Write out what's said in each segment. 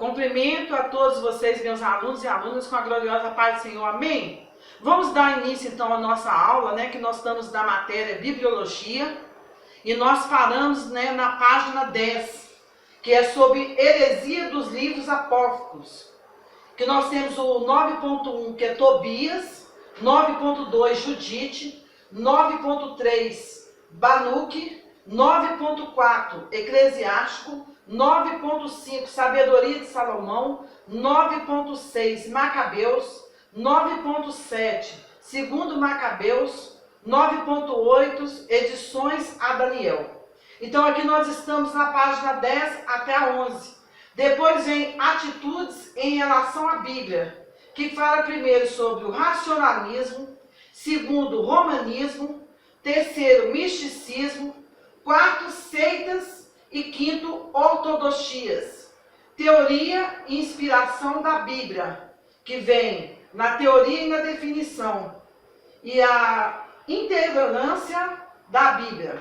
Cumprimento a todos vocês, meus alunos e alunas, com a gloriosa paz do Senhor. Amém? Vamos dar início, então, à nossa aula, que nós estamos na matéria Bibliologia. E nós paramos, na página 10, que é sobre heresia dos livros apócrifos. Que nós temos o 9.1, que é Tobias, 9.2, Judite, 9.3, Baruque, 9.4, Eclesiástico, 9.5, Sabedoria de Salomão, 9.6, Macabeus, 9.7, Segundo Macabeus, 9.8, Edições a Daniel. Então aqui nós estamos na página 10 até a 11. Depois vem atitudes em relação à Bíblia, que fala primeiro sobre o racionalismo, segundo o romanismo, terceiro misticismo, quarto seitas e quinto ortodoxias. Teoria e inspiração da Bíblia, que vem na teoria e na definição, e a intolerância da Bíblia.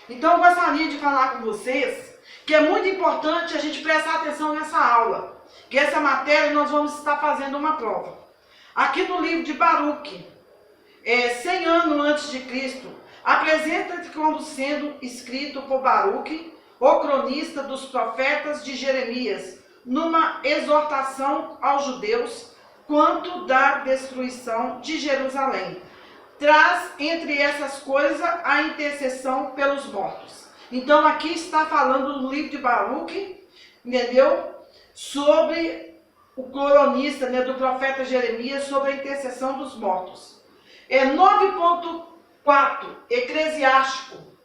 Então eu gostaria de falar com vocês que é muito importante a gente prestar atenção nessa aula, que essa matéria nós vamos estar fazendo uma prova. Aqui no livro de Baruque, 100 anos antes de Cristo, apresenta-se como sendo escrito por Baruque, o cronista dos profetas de Jeremias, numa exortação aos judeus quanto da destruição de Jerusalém. Traz, entre essas coisas, a intercessão pelos mortos. Então, aqui está falando no livro de Baruque, entendeu? Sobre o cronista, do profeta Jeremias, sobre a intercessão dos mortos. 9.4, Eclesiástico.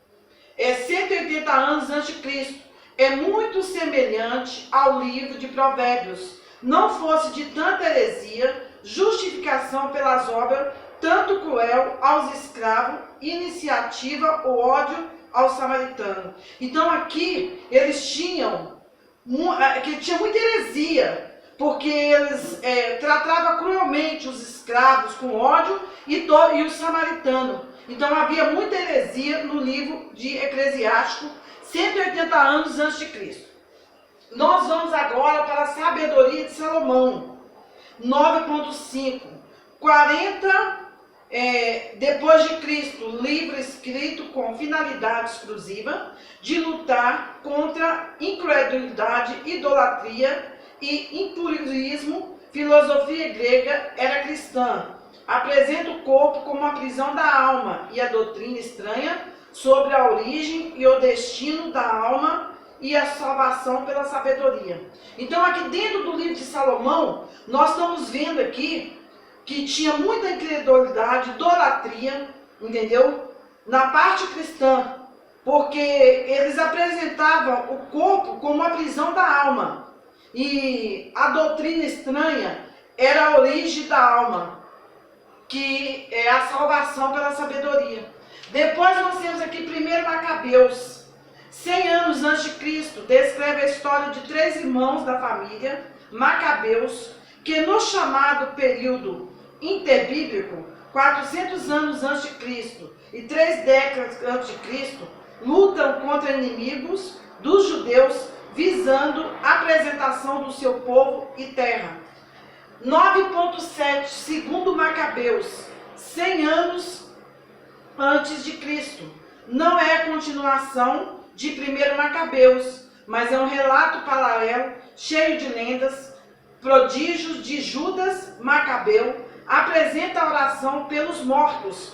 180 anos antes de Cristo. É muito semelhante ao livro de Provérbios. Não fosse de tanta heresia, justificação pelas obras, tanto cruel aos escravos, iniciativa, o ódio ao samaritano. Então aqui eles tinham muita heresia, porque eles tratavam cruelmente os escravos com ódio e os samaritanos. Então havia muita heresia no livro de Eclesiástico, 180 anos antes de Cristo. Nós vamos agora para a Sabedoria de Salomão, 9.5, 40 depois de Cristo, livro escrito com finalidade exclusiva de lutar contra incredulidade, idolatria e impurismo. Filosofia grega era cristã. Apresenta o corpo como a prisão da alma e a doutrina estranha sobre a origem e o destino da alma e a salvação pela sabedoria. Então aqui dentro do livro de Salomão, nós estamos vendo aqui que tinha muita incredulidade, idolatria, entendeu? Na parte cristã, porque eles apresentavam o corpo como a prisão da alma. E a doutrina estranha era a origem da alma, que é a salvação pela sabedoria. Depois nós temos aqui 1 Macabeus, 100 anos antes de Cristo, descreve a história de 3 irmãos da família Macabeus, que no chamado período interbíblico, 400 anos antes de Cristo e 3 décadas antes de Cristo, lutam contra inimigos dos judeus, visando a apresentação do seu povo e terra. 9.7, segundo Macabeus, 100 anos antes de Cristo. Não é a continuação de 1 Macabeus, mas é um relato paralelo, cheio de lendas, prodígios de Judas Macabeu. Apresenta a oração pelos mortos,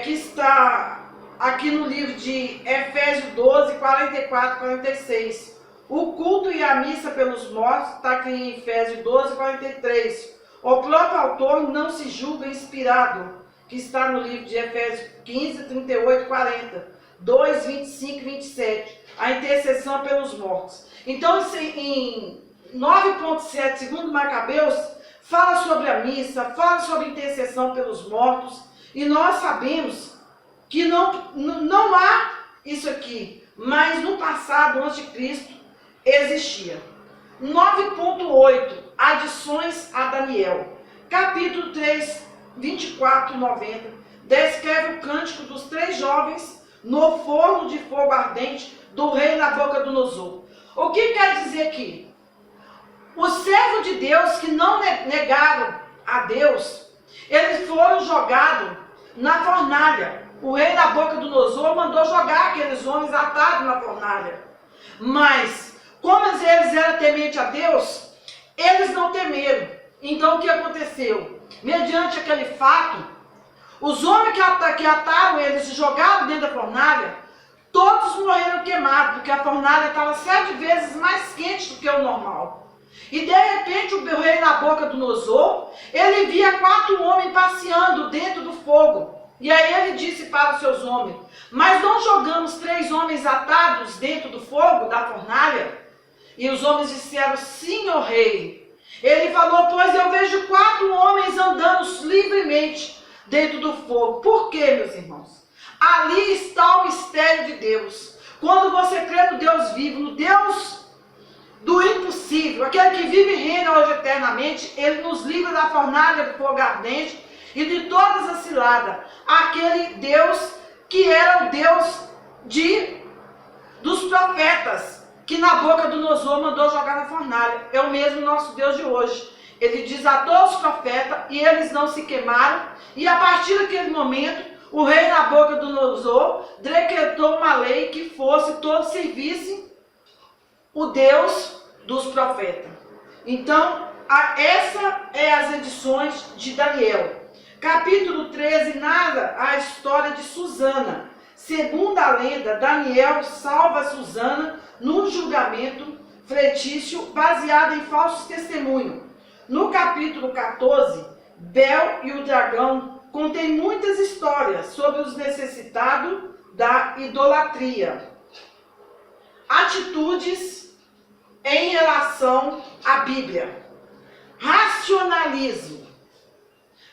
que está aqui no livro de Efésios 12, 44, 46. O culto e a missa pelos mortos está aqui em Efésios 12, 43. O próprio autor não se julga inspirado, que está no livro de Efésios 15, 38, 40. 2, 25 e 27. A intercessão pelos mortos. Então, em 9.7, segundo Macabeus, fala sobre a missa, fala sobre a intercessão pelos mortos, e nós sabemos que não há isso aqui, mas no passado, antes de Cristo, existia. 9.8, adições a Daniel, capítulo 3, 24, 90, descreve o cântico dos 3 jovens no forno de fogo ardente do rei Nabucodonosor. O que quer dizer aqui? Os servos de Deus que não negaram a Deus, eles foram jogados na fornalha. O rei Nabucodonosor mandou jogar aqueles homens atados na fornalha. Mas, como eles eram tementes a Deus, eles não temeram. Então, o que aconteceu? Mediante aquele fato, os homens que ataram eles e jogaram dentro da fornalha, todos morreram queimados, porque a fornalha estava 7 vezes mais quente do que o normal. E de repente o rei Nabucodonosor, ele via 4 homens passeando dentro do fogo. E aí ele disse para os seus homens: mas não jogamos 3 homens atados dentro do fogo da fornalha? E os homens disseram: sim, ó rei. Ele falou: pois eu vejo 4 homens andando livremente dentro do fogo. Por quê, meus irmãos? Ali está o mistério de Deus. Quando você crê no Deus vivo, no Deus do impossível, aquele que vive e reina hoje eternamente, ele nos livra da fornalha do fogo ardente e de todas as ciladas. Aquele Deus que era o Deus dos profetas, que Nabucodonosor mandou jogar na fornalha. É o mesmo nosso Deus de hoje. Ele desatou os profetas e eles não se queimaram. E a partir daquele momento, o rei Nabucodonosor decretou uma lei que todos servissem o Deus dos profetas. Então, essa é as edições de Daniel. Capítulo 13 narra a história de Susana. Segundo a lenda, Daniel salva Susana num julgamento fictício baseado em falsos testemunhos. No capítulo 14, Bel e o dragão contém muitas histórias sobre os necessitados da idolatria. Atitudes em relação à Bíblia. Racionalismo.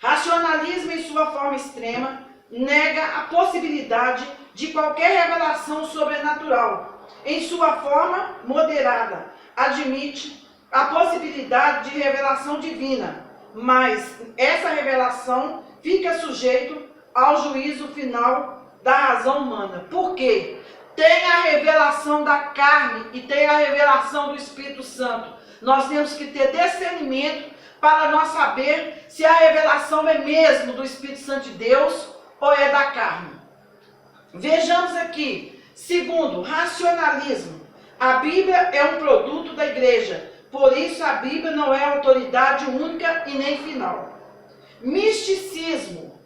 Racionalismo, em sua forma extrema, nega a possibilidade de qualquer revelação sobrenatural. Em sua forma moderada, admite a possibilidade de revelação divina, mas essa revelação fica sujeito ao juízo final da razão humana. Por quê? Tem a revelação da carne e tem a revelação do Espírito Santo. Nós temos que ter discernimento para nós saber se a revelação é mesmo do Espírito Santo de Deus ou é da carne. Vejamos aqui. Segundo, racionalismo. A Bíblia é um produto da igreja. Por isso a Bíblia não é autoridade única e nem final. Misticismo.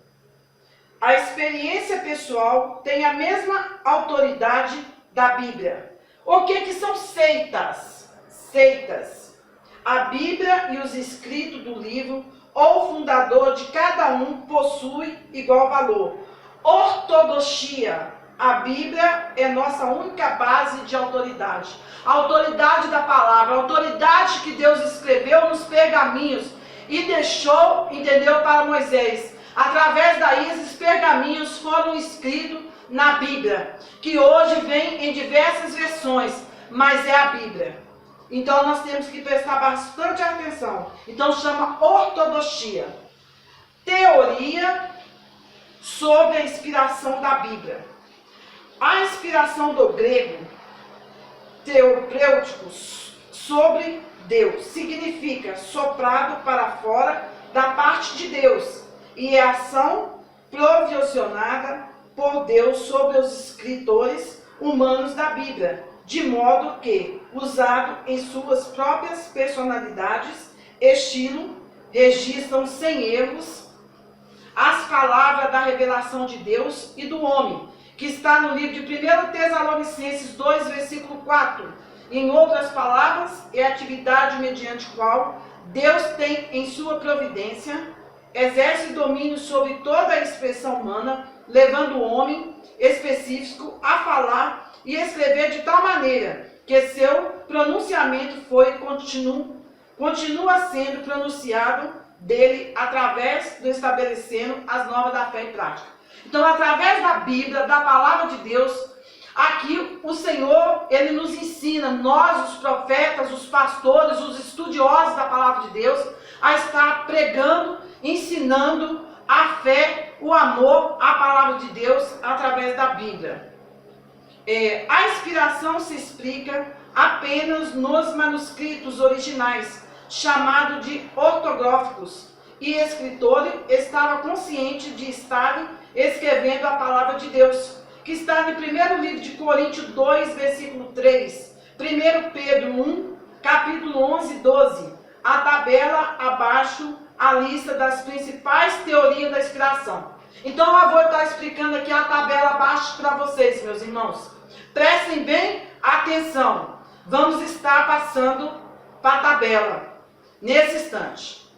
A experiência pessoal tem a mesma autoridade da Bíblia. O que são seitas? Seitas. A Bíblia e os escritos do livro ou fundador de cada um possui igual valor. Ortodoxia. A Bíblia é nossa única base de autoridade. A autoridade da palavra, a autoridade que Deus escreveu nos pergaminhos e deixou, entendeu, para Moisés. Através daí, esses pergaminhos foram escritos na Bíblia, que hoje vem em diversas versões, mas é a Bíblia. Então nós temos que prestar bastante atenção. Então chama ortodoxia. Teoria sobre a inspiração da Bíblia. A inspiração do grego, teopêutico, sobre Deus, significa soprado para fora da parte de Deus. E é ação provisionada por Deus sobre os escritores humanos da Bíblia, de modo que, usado em suas próprias personalidades, estilo, registram sem erros as palavras da revelação de Deus e do homem, que está no livro de 1 Tessalonicenses 2, versículo 4. Em outras palavras, é a atividade mediante qual Deus tem em sua providência exerce domínio sobre toda a expressão humana, levando o homem específico a falar e escrever de tal maneira que seu pronunciamento foi e continua sendo pronunciado dele através do estabelecendo as normas da fé e prática. Então, através da Bíblia, da palavra de Deus, aqui o Senhor, ele nos ensina, nós, os profetas, os pastores, os estudiosos da palavra de Deus, a estar pregando, ensinando a fé, o amor, a palavra de Deus através da Bíblia. A inspiração se explica apenas nos manuscritos originais, chamado de ortográficos, e escritor estava consciente de estar escrevendo a palavra de Deus, que está no primeiro livro de Coríntios 2, versículo 3, 1 Pedro 1, capítulo 11, 12, a tabela abaixo, a lista das principais teorias da inspiração. Então eu vou estar explicando aqui a tabela abaixo para vocês, meus irmãos. Prestem bem atenção. Vamos estar passando para a tabela nesse instante.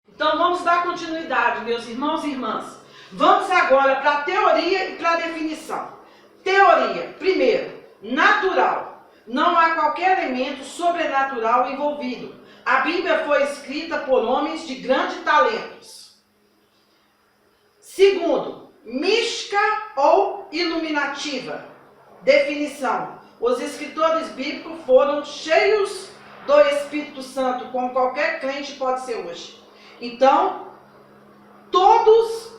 Então vamos dar continuidade, meus irmãos e irmãs. Vamos agora para a teoria e para a definição. Teoria, primeiro, natural. Não há qualquer elemento sobrenatural envolvido. A Bíblia foi escrita por homens de grandes talentos. Segundo, mística ou iluminativa. Definição. Os escritores bíblicos foram cheios do Espírito Santo, como qualquer crente pode ser hoje. Então, todos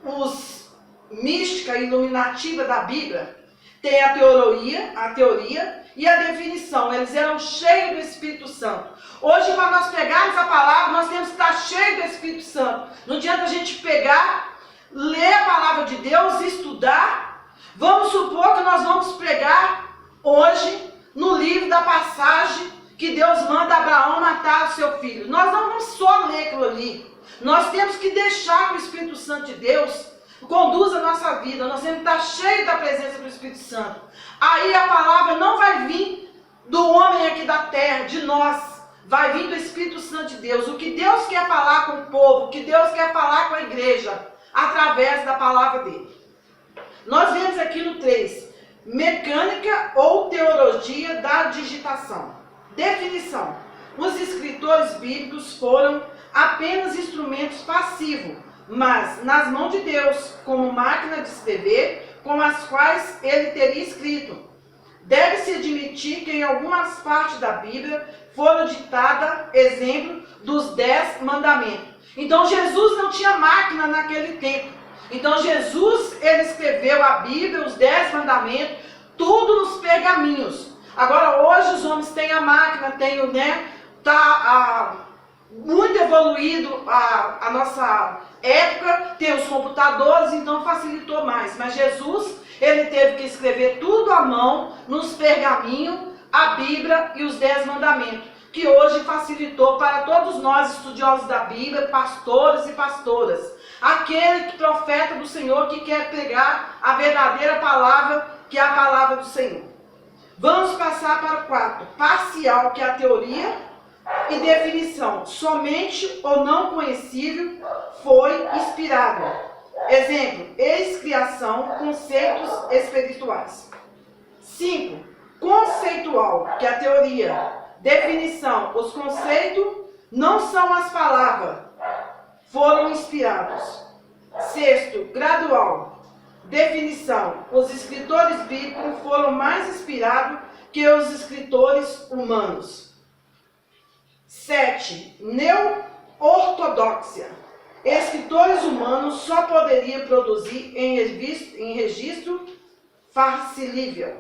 os mística e iluminativa da Bíblia têm a teoria e a definição. Eles eram cheios do Espírito Santo. Hoje, para nós pegarmos a palavra, nós temos que estar cheios do Espírito Santo. Não adianta a gente pegar, ler a palavra de Deus, estudar. Vamos supor que nós vamos pregar hoje no livro da passagem que Deus manda Abraão matar o seu filho. Nós não vamos só ler aquilo ali. Nós temos que deixar que o Espírito Santo de Deus conduza a nossa vida. Nós temos que estar cheios da presença do Espírito Santo. Aí a palavra não vai vir do homem aqui da terra, de nós. Vai vir do Espírito Santo de Deus. O que Deus quer falar com o povo, o que Deus quer falar com a igreja, através da palavra dele. Nós vemos aqui no 3, mecânica ou teologia da digitação. Definição. Os escritores bíblicos foram apenas instrumentos passivos, mas nas mãos de Deus, como máquina de escrever, com as quais ele teria escrito. Deve-se admitir que em algumas partes da Bíblia foram ditadas exemplo dos 10 mandamentos. Então Jesus não tinha máquina naquele tempo. Então Jesus, ele escreveu a Bíblia, os 10 mandamentos, tudo nos pergaminhos. Agora hoje os homens têm a máquina, tem o, muito evoluído a nossa época, tem os computadores, então facilitou mais. Mas Jesus, ele teve que escrever tudo à mão, nos pergaminhos, a Bíblia e os 10 mandamentos, que hoje facilitou para todos nós, estudiosos da Bíblia, pastores e pastoras. Aquele profeta do Senhor que quer pregar a verdadeira palavra, que é a palavra do Senhor. Vamos passar para o 4, parcial, que é a teoria e definição. Somente o não conhecível foi inspirado. Exemplo, excriação, conceitos espirituais. 5, conceitual, que é a teoria. Definição, os conceitos não são as palavras, foram inspirados. 6, gradual. Definição, os escritores bíblicos foram mais inspirados que os escritores humanos. 7, neo-ortodoxia. Escritores humanos só poderiam produzir em registro facilível.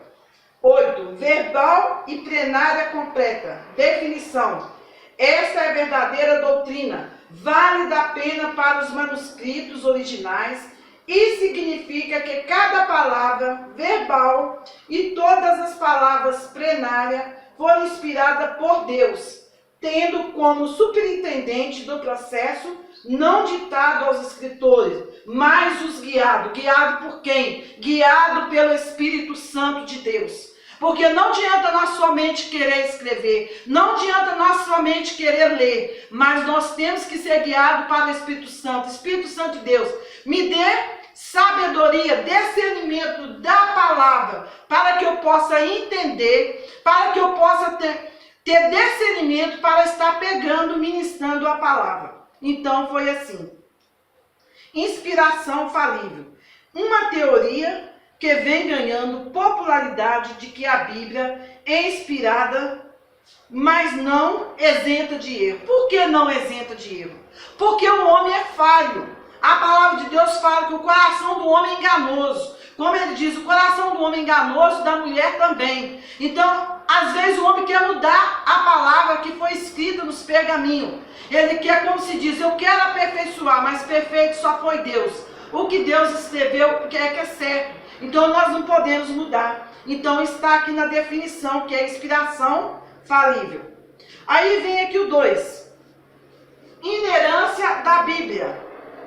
8, verbal e plenária completa. Definição, esta é a verdadeira doutrina, válida apenas para os manuscritos originais, e significa que cada palavra verbal e todas as palavras plenárias foram inspiradas por Deus, tendo como superintendente do processo não ditado aos escritores, mas os guiados. Guiado por quem? Guiado pelo Espírito Santo de Deus. Porque não adianta nós somente querer escrever, não adianta nós somente querer ler, mas nós temos que ser guiados para o Espírito Santo. Espírito Santo de Deus, me dê sabedoria, discernimento da palavra, para que eu possa entender, para que eu possa ter discernimento para estar pegando, ministrando a palavra. Então foi assim. Inspiração falível. Uma teoria que vem ganhando popularidade de que a Bíblia é inspirada, mas não isenta de erro. Por que não isenta de erro? Porque o homem é falho. A palavra de Deus fala que o coração do homem é enganoso. Como ele diz, o coração do homem é enganoso, da mulher também. Então, às vezes o homem quer mudar a palavra que foi escrita nos pergaminhos. Ele quer, como se diz, eu quero aperfeiçoar, mas perfeito só foi Deus. O que Deus escreveu que é certo. Então nós não podemos mudar. Então está aqui na definição, que é inspiração falível. Aí vem aqui o 2. Inerância da Bíblia.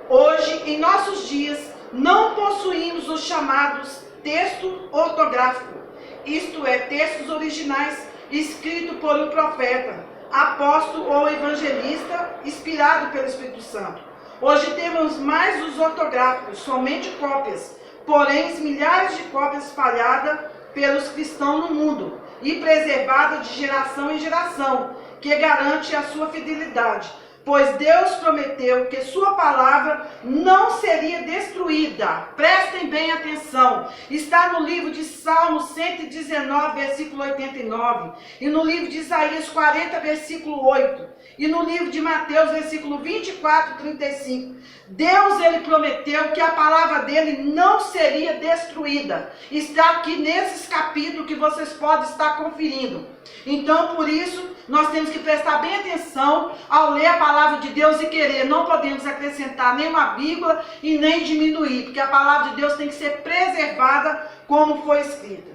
Hoje, em nossos dias, não possuímos os chamados texto ortográfico. Isto é, textos originais escritos por um profeta, apóstolo ou evangelista, inspirado pelo Espírito Santo. Hoje temos mais os ortográficos, somente cópias, porém milhares de cópias espalhadas pelos cristãos no mundo e preservadas de geração em geração, que garante a sua fidelidade, pois Deus prometeu que sua palavra não seria destruída. Prestem bem atenção. Está no livro de Salmos 119, versículo 89, e no livro de Isaías 40, versículo 8, e no livro de Mateus, versículo 24, 35. Deus, ele prometeu que a palavra dele não seria destruída. Está aqui nesses capítulos que vocês podem estar conferindo. Então, por isso, nós temos que prestar bem atenção ao ler a palavra de Deus e querer. Não podemos acrescentar nenhuma vírgula e nem diminuir, porque a palavra de Deus tem que ser preservada como foi escrita.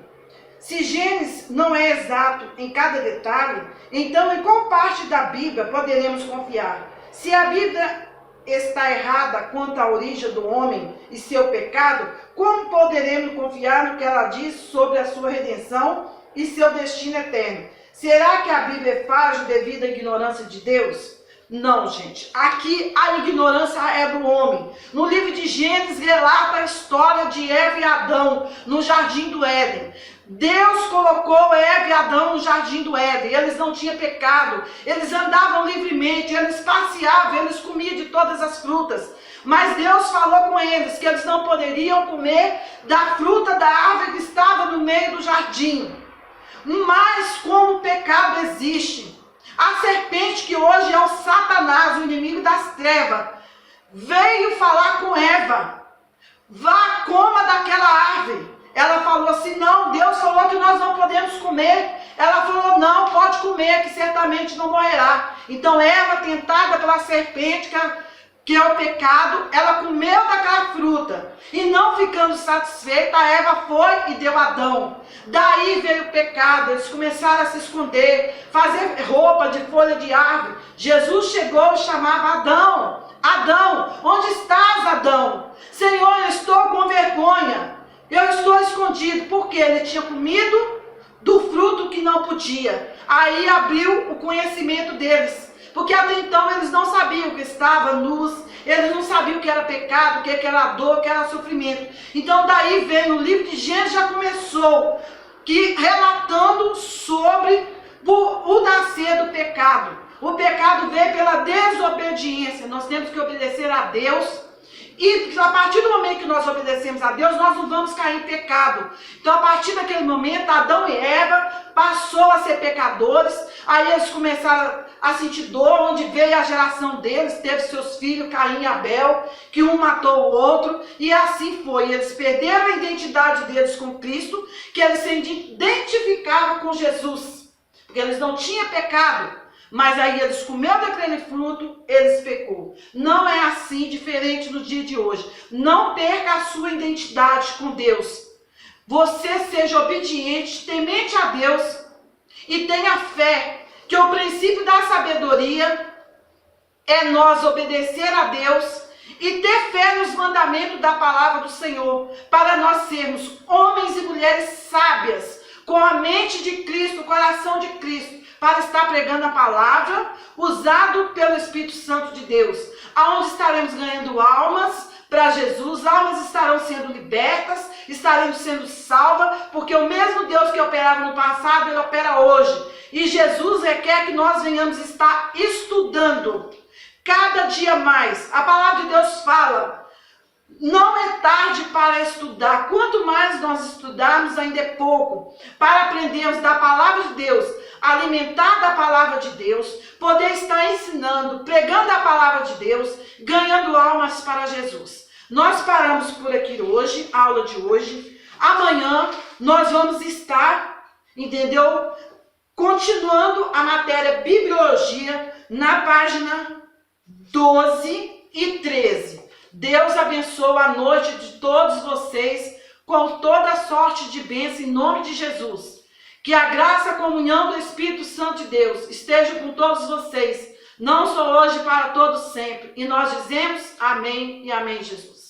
Se Gênesis não é exato em cada detalhe, então em qual parte da Bíblia poderemos confiar? Se a Bíblia está errada quanto à origem do homem e seu pecado, como poderemos confiar no que ela diz sobre a sua redenção e seu destino eterno? Será que a Bíblia é frágil devido à ignorância de Deus? Não, gente. Aqui a ignorância é do homem. No livro de Gênesis relata a história de Eva e Adão no jardim do Éden. Deus colocou Eva e Adão no jardim do Éden. Eles não tinham pecado. Eles andavam livremente, eles passeavam, eles comiam de todas as frutas. Mas Deus falou com eles que eles não poderiam comer da fruta da árvore que estava no meio do jardim. Mas como o pecado existe, a serpente, que hoje é o Satanás, o inimigo das trevas, veio falar com Eva: vá, coma daquela árvore. Ela falou assim: não, Deus falou que nós não podemos comer. Ela falou: não, pode comer, que certamente não morrerá. Então Eva, tentada pela serpente, que é o pecado, ela comeu daquela fruta. E não ficando satisfeita, a Eva foi e deu a Adão. Daí veio o pecado, eles começaram a se esconder, fazer roupa de folha de árvore. Jesus chegou e chamava Adão: Adão, onde estás, Adão? Senhor, eu estou com vergonha, eu estou escondido, porque ele tinha comido do fruto que não podia. Aí abriu o conhecimento deles, porque até então eles não sabiam que estavam nus, eles não sabiam o que era pecado, o que era dor, o que era sofrimento. Então daí vem o livro de Gênesis, já começou relatando sobre o nascer do pecado. O pecado veio pela desobediência. Nós temos que obedecer a Deus. E a partir do momento que nós obedecemos a Deus, nós não vamos cair em pecado. Então, a partir daquele momento, Adão e Eva passou a ser pecadores. Aí eles começaram a sentir dor, onde veio a geração deles, teve seus filhos, Caim e Abel, que um matou o outro, e assim foi. Eles perderam a identidade deles com Cristo, que eles se identificavam com Jesus, porque eles não tinham pecado. Mas aí eles comeram daquele fruto, eles pecou. Não é assim, diferente no dia de hoje. Não perca a sua identidade com Deus. Você seja obediente, temente a Deus e tenha fé que o princípio da sabedoria é nós obedecer a Deus e ter fé nos mandamentos da palavra do Senhor, para nós sermos homens e mulheres sábias, com a mente de Cristo, o coração de Cristo, para estar pregando a palavra, usado pelo Espírito Santo de Deus, aonde estaremos ganhando almas para Jesus, almas estarão sendo libertas, estaremos sendo salvas, porque o mesmo Deus que operava no passado, Ele opera hoje. E Jesus requer que nós venhamos estar estudando cada dia mais. A palavra de Deus fala: não é tarde para estudar. Quanto mais nós estudarmos, ainda é pouco, para aprendermos da palavra de Deus, alimentar da palavra de Deus, poder estar ensinando, pregando a palavra de Deus, ganhando almas para Jesus. Nós paramos por aqui hoje, a aula de hoje. Amanhã nós vamos estar, entendeu? Continuando a matéria Bibliologia na página 12 e 13. Deus abençoe a noite de todos vocês com toda sorte de bênção em nome de Jesus. Que a graça e a comunhão do Espírito Santo de Deus esteja com todos vocês, não só hoje, para todos sempre. E nós dizemos amém e amém, Jesus.